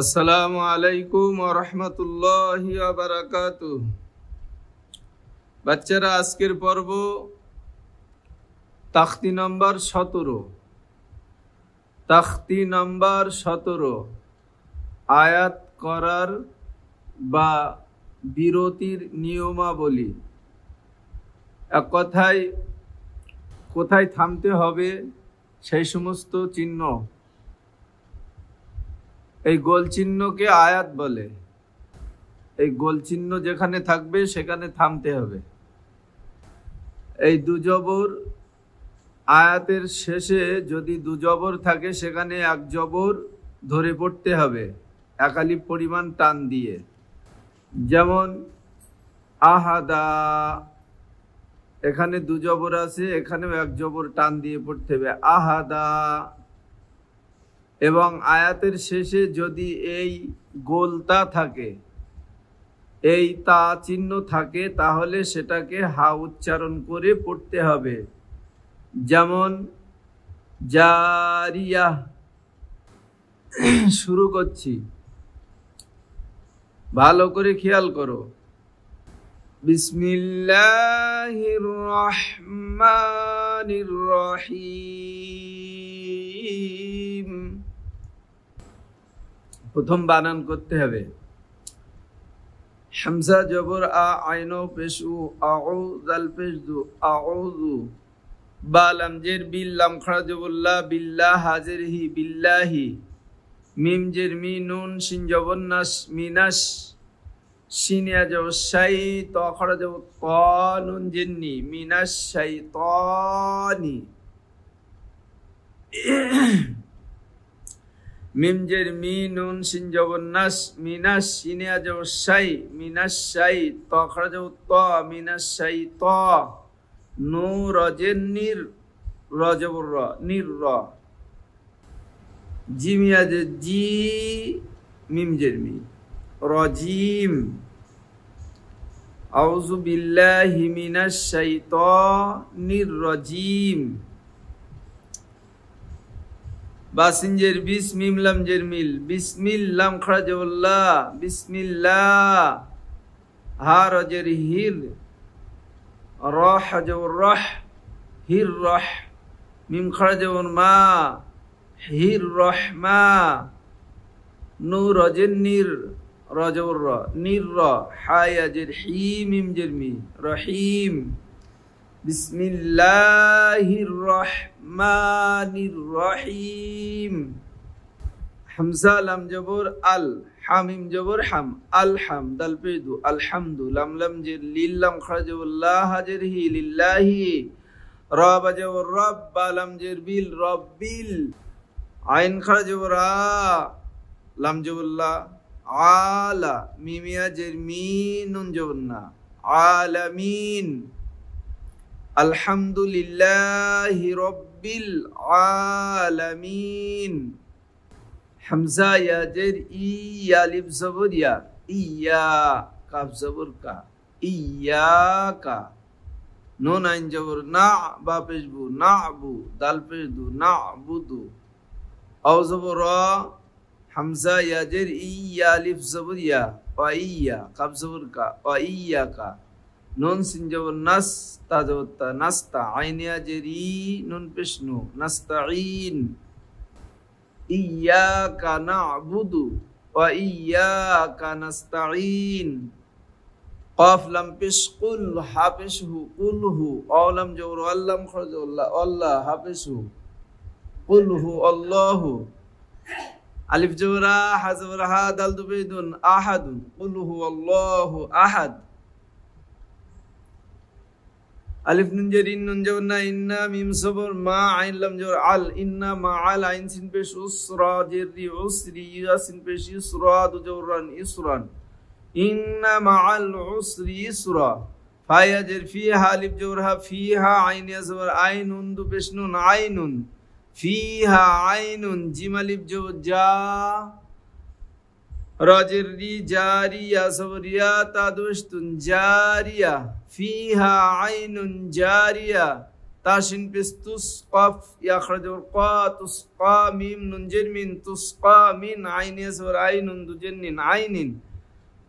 আসসালামু আলাইকুম ওয়া রাহমাতুল্লাহি ওয়া বারাকাতুহু। বাচ্চারা, আজকের পর্ব তাখতি নাম্বার 17। তাখতি নাম্বার 17, আয়াত করার বা বিরতির নিয়মাবলী। এক কথায় কোথায় থামতে হবে সেই সমস্ত চিহ্ন, এই গোল চিহ্নকে আয়াত বলে। এই গোল চিহ্ন যেখানে থাকবে সেখানে থামতে হবে। এই দুজবর আয়াতের শেষে যদি দুজবর থাকে সেখানে এক জবর ধরে পড়তে হবে এক আলিফ পরিমাণ টান দিয়ে। যেমন আহাদা, এখানে দুজবর আছে, এখানেও এক জবর টান দিয়ে পড়তে হবে আহাদা। এবং আয়াতের শেষে যদি এই গোলতা থাকে, এই তা চিহ্ন থাকে, তাহলে সেটাকে হা উচ্চারণ করে পড়তে হবে। যেমন জারিয়া। শুরু করছি, ভালো করে খেয়াল করো। বিসমিল্লাহির রহমানির রহিম। প্রথম বানান করতে হবে। হামজা জবর আ, আইন পেশু, আউ জাল পেশ দু, আউযু। বা লাম জের বিল, লাম খাড়া জবর লা, বিল্লাহ হাজের হি, বিল্লাহি। মিম জের মি, নুন শিন জবর নাস, মিনাস। শিনিয়া জবর শাই, ত খাড়া জবর ত, নুন জিন্নি, মিনাস শাইতানি। মিম জের মি, নুন শিন জবর নাস, মিনাস। শিনিয়া জবর শাই, মিনাস শাই, ত খাড়া জবর ত, মিনাস শাই ত। নু রজের নির, র জবর র, নির র। জিমিয়া যে জি, মিম জের মি, রজিম। আউযু বিল্লাহি মিনাশ শাইতানির রাজিম। বাসিনজের বিস, মিম লাম জের মিল, বিসমিল্লাম খাড়া জবর লা, বিসমিল্লাহ। হা রজের হির, রাহ জবর রাহ, হির রাহ। মিম খাড়া জবর মা, হির রহমা। নু রজের নির, র জবর র, নির র। হায়া জের হি, মিম জের মি, রহিম। বিসমিল্লাহির রহমানির রহিম। হামজা লাম জবর আল, হামিম জবর হাম, আল হাম, দাল পেশ দু, আলহামদু। লাম লাম জের লিল, লাম খাড়া জবর লা, হাজের হি, লিল্লাহি। র বা জবর রব, বা লাম জের বিল, রব্বিল। আইন খাড়া জবর আ, লাম জবর লা, আলা। মিমিয়া জের মি, নুন জবর না, আলামিন। আলহামদুলিল্লাহি রব্বিল আলামিন। হামজা ইয়া জের ই, আলিফ জবর ইয়া, ইয়া। কাফ জবর কা, ইয়াকা। নুন আইন জবর না, বা পেশ বু, নাবু। দাল পেশ দু, নাবুদু। আও জবর র। হামজা ইয়া জের ই, আলিফ জবর ইয়া, ওয়া ইয়া। কাফ জবর কা, ওয়া ইয়াকা। নুন সিন জবর নাস, তা জবর তা, নাস্তা। আইন ইয়া জের ই, নুন পেশ নু, নাস্তাঈন। ইয়াকা না'বুদু ওয়া ইয়াকা নাস্তাঈন। কফ লাম পেশ কুল, হা পেশ হু, কুলহু। অ লাম জবর আল্লাম খাড়া জবর লা, আল্লাহ, হা পেশ হু, কুলহু আল্লাহু। আলিফ জবর আ, হা জবর হা, দাল দু পেশ দুন, আহাদুন। কুলহু আল্লাহু আহাদ। আলিফ নুন জের ইন, নুন জবর না, ইন্না। মিম জবর মা, আইন লাম জবর আল, ইন্না মা আল। আইন সিন পেশ উসরা জের রি, উসরি। ইয়া সিন পেশ ইসরা, দু জবর রান, ইসরান। ইন্না মা আল উসরি ইসরা। ফায়া জের ফি, হা আলিফ জবর হা, ফিহা। আইন ইয়া জবর আইন, নুন দু পেশ নুন, আইনুন। ফিহা আইনুন। জিম আলিফ জবর জা, রাজের রি, জারিয়া সবরিয়া, তা দুস্তুন, জারিয়া। ফিহা আইনুন জারিয়া। تاشين بس تسقف يخرج القا تسقى ميم نون جر من تسقى من عين يزور عين دجن عين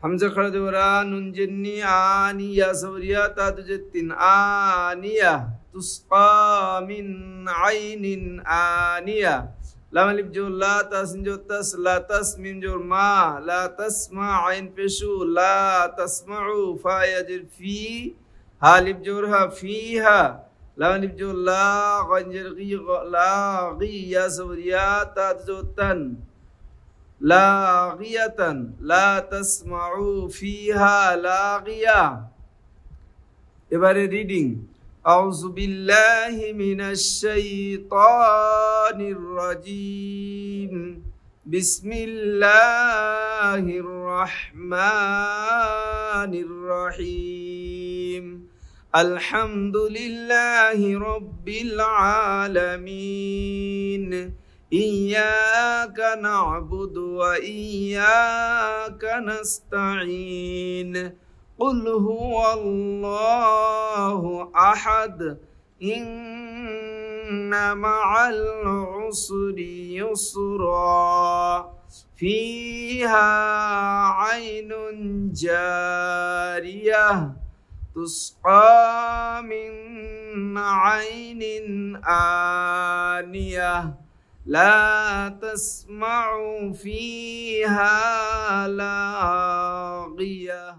حمزة خرج ورا نون جني آنية زوريا تادجتين آنية تسقى من عين آنية لام الف جو لا تسن جو تس لا تس ميم جو ما لا تسمع عين بشو لا تسمعوا فا يجر في ها الف جورها فيها لام الف جو لا غنجر غي لا غي يا زوريا تادجتن لاغية لا تسمعوا فيها لاغية. এবারে রিডিং أعوذ بالله من الشيطان الرجيم بسم الله الرحمن الرحيم الحمد لله رب العالمين إياك نعبد وإياك نستعين قل هو الله أحد إن مع العسر يسرا فيها عين جارية تسقى من عين آنية لا تسمع فيها لاغية.